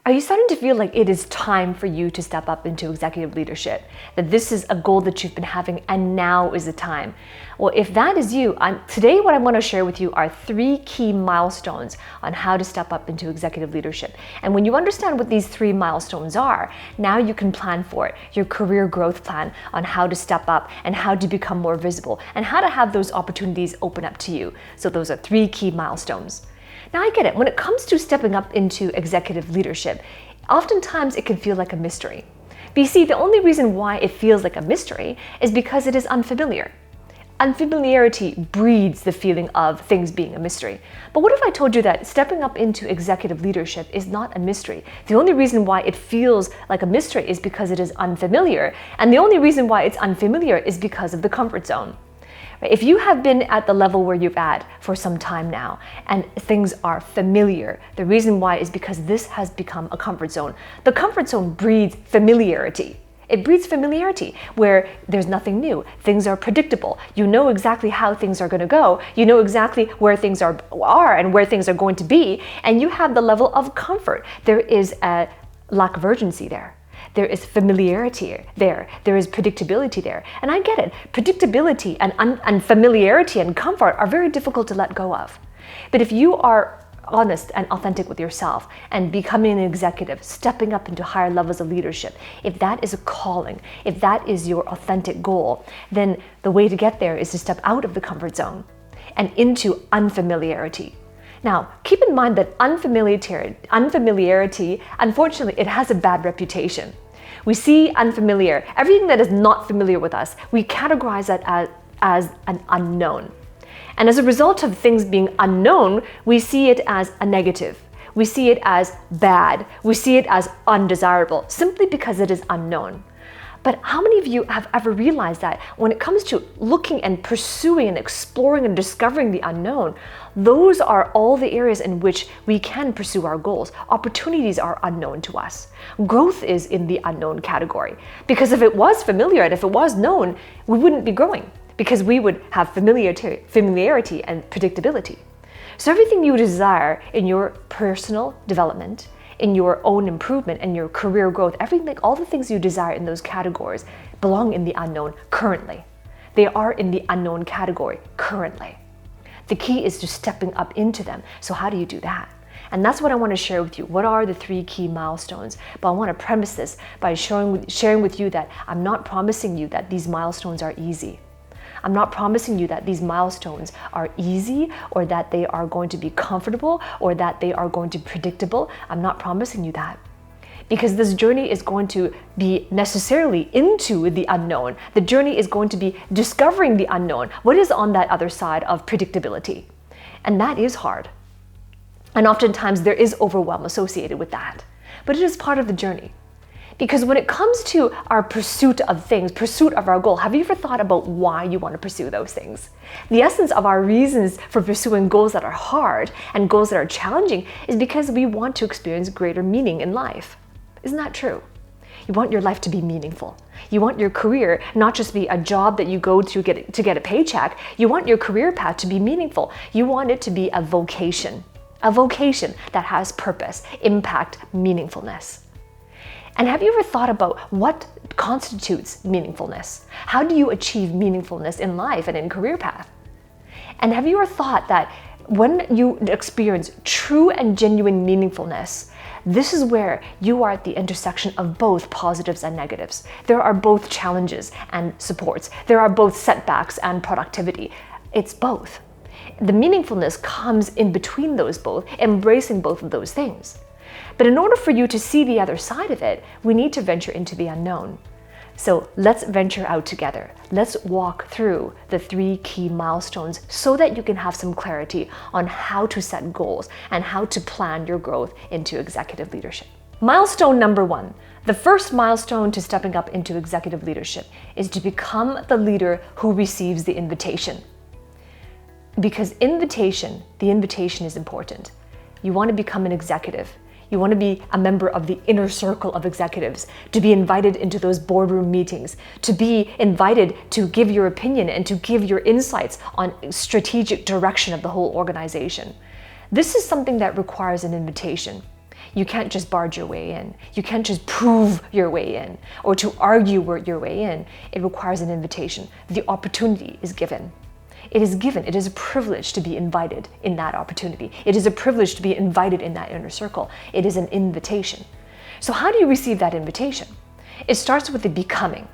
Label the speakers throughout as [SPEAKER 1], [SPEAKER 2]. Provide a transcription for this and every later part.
[SPEAKER 1] Are you starting to feel like it is time for you to step up into executive leadership? That this is a goal that you've been having and now is the time? Well, if that is you, today what I want to share with you are 3 key milestones on how to step up into executive leadership. And when you understand what these 3 milestones are, now you can plan for it, your career growth plan on how to step up and how to become more visible and how to have those opportunities open up to you. So those are 3 key milestones. Now I get it, when it comes to stepping up into executive leadership, oftentimes it can feel like a mystery. But you see, the only reason why it feels like a mystery is because it is unfamiliar. Unfamiliarity breeds the feeling of things being a mystery. But what if I told you that stepping up into executive leadership is not a mystery? The only reason why it feels like a mystery is because it is unfamiliar. And the only reason why it's unfamiliar is because of the comfort zone. If you have been at the level where you've at for some time now and things are familiar, the reason why is because this has become a comfort zone. The comfort zone breeds familiarity. It breeds familiarity where there's nothing new. Things are predictable. You know exactly how things are going to go. You know exactly where things are and where things are going to be. And you have the level of comfort. There is a lack of urgency there. There is familiarity there. There is predictability there. And I get it. Predictability and familiarity and comfort are very difficult to let go of. But if you are honest and authentic with yourself and becoming an executive, stepping up into higher levels of leadership, if that is a calling, if that is your authentic goal, then the way to get there is to step out of the comfort zone and into unfamiliarity. Now, keep in mind that unfamiliarity, unfortunately, it has a bad reputation. We see unfamiliar, everything that is not familiar with us, we categorize that as an unknown. And as a result of things being unknown, we see it as a negative. We see it as bad. We see it as undesirable, simply because it is unknown. But how many of you have ever realized that when it comes to looking and pursuing and exploring and discovering the unknown, those are all the areas in which we can pursue our goals. Opportunities are unknown to us. Growth is in the unknown category. Because if it was familiar and if it was known, we wouldn't be growing because we would have familiarity and predictability. So everything you desire in your personal development, in your own improvement and your career growth, everything, all the things you desire in those categories belong in the unknown currently. They are in the unknown category currently. The key is to stepping up into them. So how do you do that? And that's what I want to share with you. What are the 3 key milestones? But I want to premise this by sharing with you that I'm not promising you that these milestones are easy. I'm not promising you that these milestones are easy or that they are going to be comfortable or that they are going to be predictable. I'm not promising you that. Because this journey is going to be necessarily into the unknown. The journey is going to be discovering the unknown. What is on that other side of predictability? And that is hard. And oftentimes there is overwhelm associated with that. But it is part of the journey. Because when it comes to our pursuit of things, pursuit of our goal, have you ever thought about why you want to pursue those things? The essence of our reasons for pursuing goals that are hard and goals that are challenging is because we want to experience greater meaning in life. Isn't that true? You want your life to be meaningful. You want your career not just be a job that you go to get a paycheck. You want your career path to be meaningful. You want it to be a vocation that has purpose, impact, meaningfulness. And have you ever thought about what constitutes meaningfulness? How do you achieve meaningfulness in life and in career path? And have you ever thought that when you experience true and genuine meaningfulness, this is where you are at the intersection of both positives and negatives. There are both challenges and supports. There are both setbacks and productivity. It's both. The meaningfulness comes in between those both, embracing both of those things. But in order for you to see the other side of it, we need to venture into the unknown. So let's venture out together. Let's walk through the 3 key milestones so that you can have some clarity on how to set goals and how to plan your growth into executive leadership. Milestone number 1, the first milestone to stepping up into executive leadership is to become the leader who receives the invitation. Because the invitation is important. You want to become an executive. You want to be a member of the inner circle of executives, to be invited into those boardroom meetings, to be invited to give your opinion and to give your insights on strategic direction of the whole organization. This is something that requires an invitation. You can't just barge your way in. You can't just prove your way in or to argue your way in. It requires an invitation. The opportunity is given. It is given. It is a privilege to be invited in that opportunity. It is a privilege to be invited in that inner circle. It is an invitation. So how do you receive that invitation? It starts with the becoming.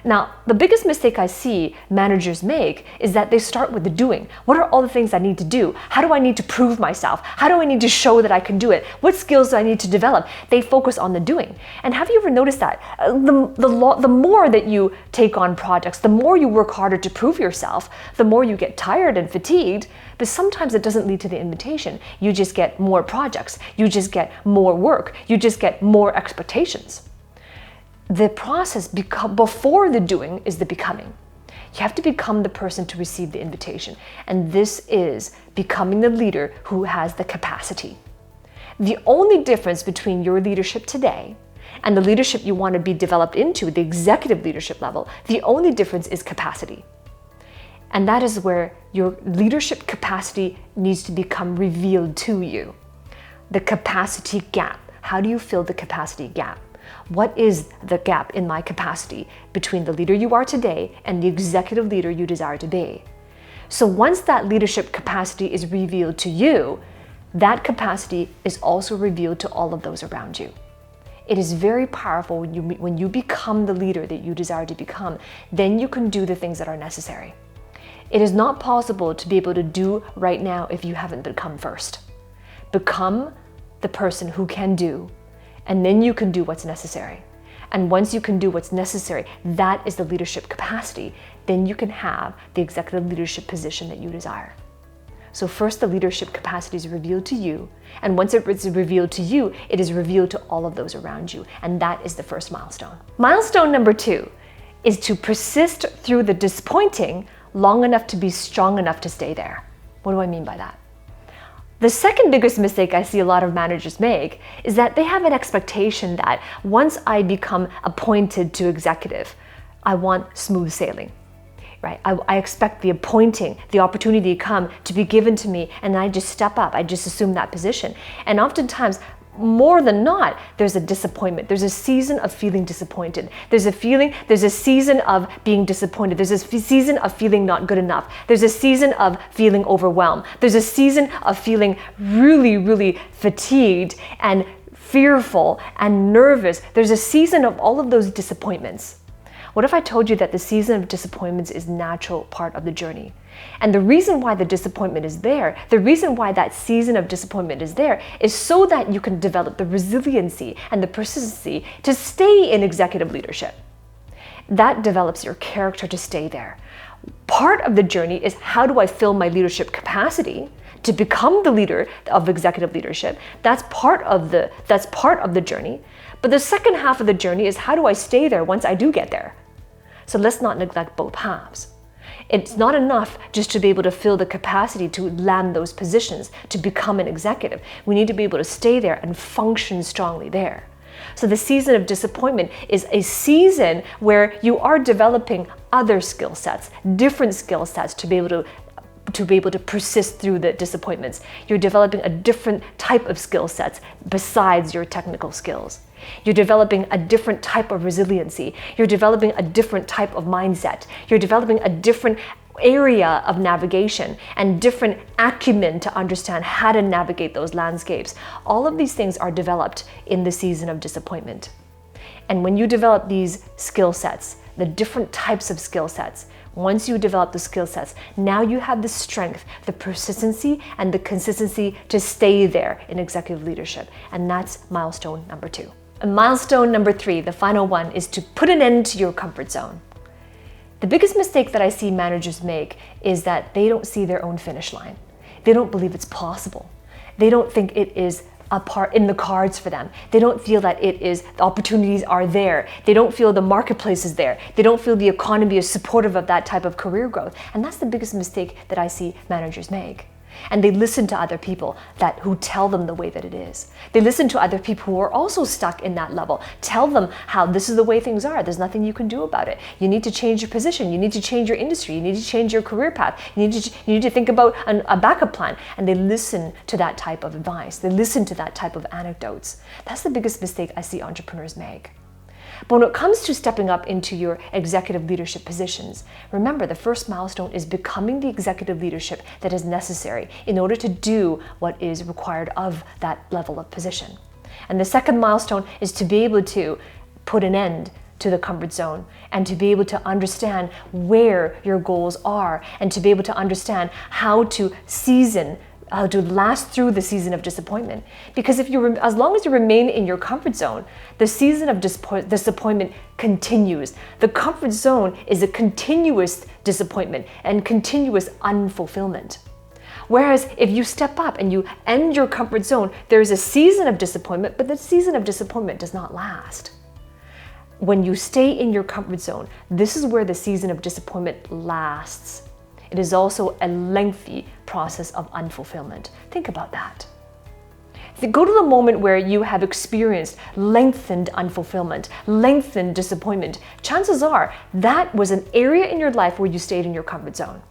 [SPEAKER 1] Now, the biggest mistake I see managers make is that they start with the doing. What are all the things I need to do? How do I need to prove myself? How do I need to show that I can do it? What skills do I need to develop? They focus on the doing. And have you ever noticed that? The more that you take on projects, the more you work harder to prove yourself, the more you get tired and fatigued, but sometimes it doesn't lead to the invitation. You just get more projects. You just get more work. You just get more expectations. The process before the doing is the becoming. You have to become the person to receive the invitation. And this is becoming the leader who has the capacity. The only difference between your leadership today and the leadership you want to be developed into, the executive leadership level, the only difference is capacity. And that is where your leadership capacity needs to become revealed to you. The capacity gap. How do you fill the capacity gap? What is the gap in my capacity between the leader you are today and the executive leader you desire to be? So once that leadership capacity is revealed to you, that capacity is also revealed to all of those around you. It is very powerful when you become the leader that you desire to become, then you can do the things that are necessary. It is not possible to be able to do right now if you haven't become first. Become the person who can do, and then you can do what's necessary. And once you can do what's necessary, that is the leadership capacity. Then you can have the executive leadership position that you desire. So first, the leadership capacity is revealed to you. And once it is revealed to you, it is revealed to all of those around you. And that is the first milestone. Milestone number 2 is to persist through the disappointing long enough to be strong enough to stay there. What do I mean by that? The second biggest mistake I see a lot of managers make is that they have an expectation that once I become appointed to executive, I want smooth sailing, right? I expect the appointing, the opportunity to come to be given to me, and I just step up, I just assume that position. And oftentimes, more than not, there's a disappointment. There's a season of feeling disappointed. There's a season of being disappointed. There's a season of feeling not good enough. There's a season of feeling overwhelmed. There's a season of feeling really, really fatigued and fearful and nervous. There's a season of all of those disappointments. What if I told you that the season of disappointments is a natural part of the journey? And the reason why the disappointment is there, the reason why that season of disappointment is there, is so that you can develop the resiliency and the persistency to stay in executive leadership. That develops your character to stay there. Part of the journey is, how do I fill my leadership capacity to become the leader of executive leadership? That's part of the journey. But the second half of the journey is, how do I stay there once I do get there? So let's not neglect both halves. It's not enough just to be able to fill the capacity to land those positions, to become an executive. We need to be able to stay there and function strongly there. So the season of disappointment is a season where you are developing other skill sets, different skill sets to be able to persist through the disappointments. You're developing a different type of skill sets besides your technical skills. You're developing a different type of resiliency. You're developing a different type of mindset. You're developing a different area of navigation and different acumen to understand how to navigate those landscapes. All of these things are developed in the season of disappointment. And when you develop these skill sets, the different types of skill sets, once you develop the skill sets, now you have the strength, the persistency, and the consistency to stay there in executive leadership. And that's milestone number 2. And milestone number 3, the final one, is to put an end to your comfort zone. The biggest mistake that I see managers make is that they don't see their own finish line. They don't believe it's possible. They don't think it is a part in the cards for them. They don't feel that the opportunities are there. They don't feel the marketplace is there. They don't feel the economy is supportive of that type of career growth. And that's the biggest mistake that I see managers make. And they listen to other people who tell them the way that it is. They listen to other people who are also stuck in that level. Tell them how this is the way things are. There's nothing you can do about it. You need to change your position. You need to change your industry. You need to change your career path. You need to think about a backup plan. And they listen to that type of advice. They listen to that type of anecdotes. That's the biggest mistake I see entrepreneurs make. But when it comes to stepping up into your executive leadership positions, remember the first milestone is becoming the executive leadership that is necessary in order to do what is required of that level of position. And the second milestone is to be able to put an end to the comfort zone and to be able to understand where your goals are and to be able to understand how to last through the season of disappointment. Because as long as you remain in your comfort zone, the season of disappointment continues. The comfort zone is a continuous disappointment and continuous unfulfillment. Whereas if you step up and you end your comfort zone, there is a season of disappointment, but the season of disappointment does not last. When you stay in your comfort zone, this is where the season of disappointment lasts. It is also a lengthy process of unfulfillment. Think about that. Go to the moment where you have experienced lengthened unfulfillment, lengthened disappointment. Chances are that was an area in your life where you stayed in your comfort zone.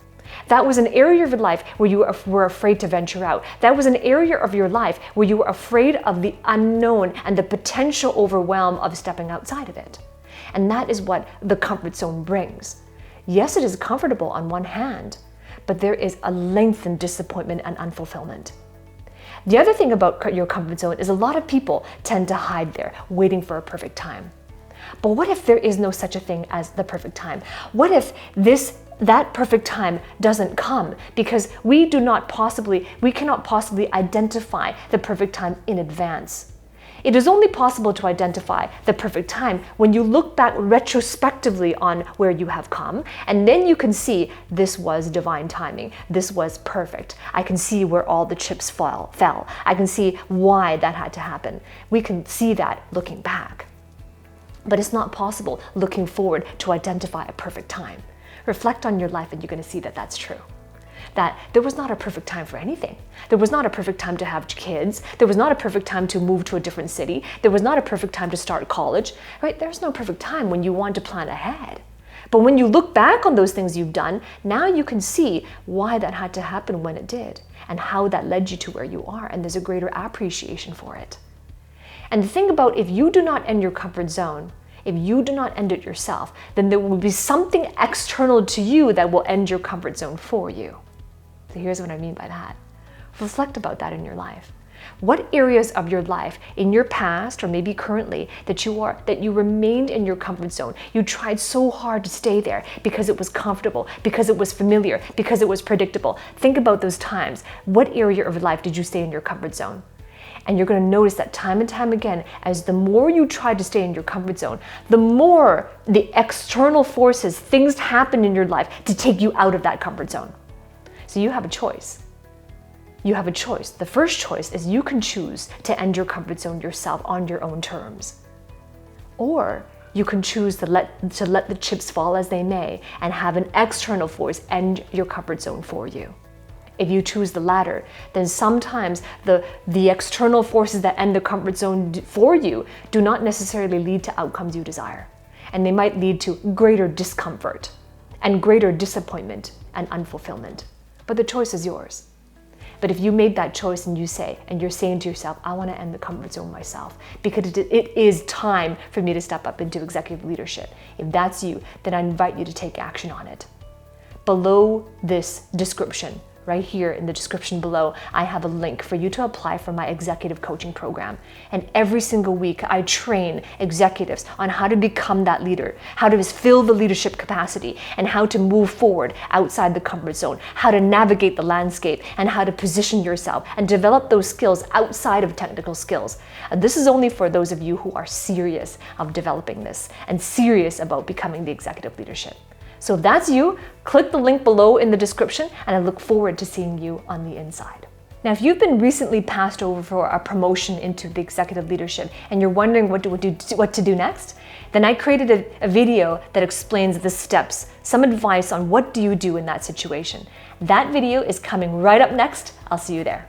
[SPEAKER 1] That was an area of your life where you were afraid to venture out. That was an area of your life where you were afraid of the unknown and the potential overwhelm of stepping outside of it. And that is what the comfort zone brings. Yes, it is comfortable on one hand, but there is a lengthened disappointment and unfulfillment. The other thing about your comfort zone is a lot of people tend to hide there, waiting for a perfect time. But what if there is no such a thing as the perfect time? What if that perfect time doesn't come because we cannot possibly identify the perfect time in advance? It is only possible to identify the perfect time when you look back retrospectively on where you have come, and then you can see this was divine timing. This was perfect. I can see where all the chips fell. I can see why that had to happen. We can see that looking back. But it's not possible looking forward to identify a perfect time. Reflect on your life and you're going to see that that's true. That there was not a perfect time for anything. There was not a perfect time to have kids. There was not a perfect time to move to a different city. There was not a perfect time to start college, right? There's no perfect time when you want to plan ahead. But when you look back on those things you've done, now you can see why that had to happen when it did and how that led you to where you are, and there's a greater appreciation for it. And the thing about if you do not end your comfort zone, if you do not end it yourself, then there will be something external to you that will end your comfort zone for you. So here's what I mean by that. Reflect about that in your life. What areas of your life, in your past or maybe currently, that you remained in your comfort zone? You tried so hard to stay there because it was comfortable, because it was familiar, because it was predictable. Think about those times. What area of your life did you stay in your comfort zone? And you're going to notice that time and time again, as the more you try to stay in your comfort zone, the more the external forces, things happen in your life to take you out of that comfort zone. So you have a choice. You have a choice. The first choice is you can choose to end your comfort zone yourself on your own terms. Or you can choose to let the chips fall as they may and have an external force end your comfort zone for you. If you choose the latter, then sometimes the external forces that end the comfort zone for you do not necessarily lead to outcomes you desire. And they might lead to greater discomfort and greater disappointment and unfulfillment. But the choice is yours. But if you made that choice and you're saying to yourself, I want to end the comfort zone myself because it is time for me to step up into executive leadership. If that's you, then I invite you to take action on it. Below this description, right here in the description below, I have a link for you to apply for my executive coaching program. And every single week, I train executives on how to become that leader, how to fill the leadership capacity, and how to move forward outside the comfort zone, how to navigate the landscape, and how to position yourself and develop those skills outside of technical skills. This is only for those of you who are serious of developing this and serious about becoming the executive leadership. So if that's you, click the link below in the description, and I look forward to seeing you on the inside. Now, if you've been recently passed over for a promotion into the executive leadership and you're wondering what to do next, then I created a video that explains the steps, some advice on what do you do in that situation. That video is coming right up next. I'll see you there.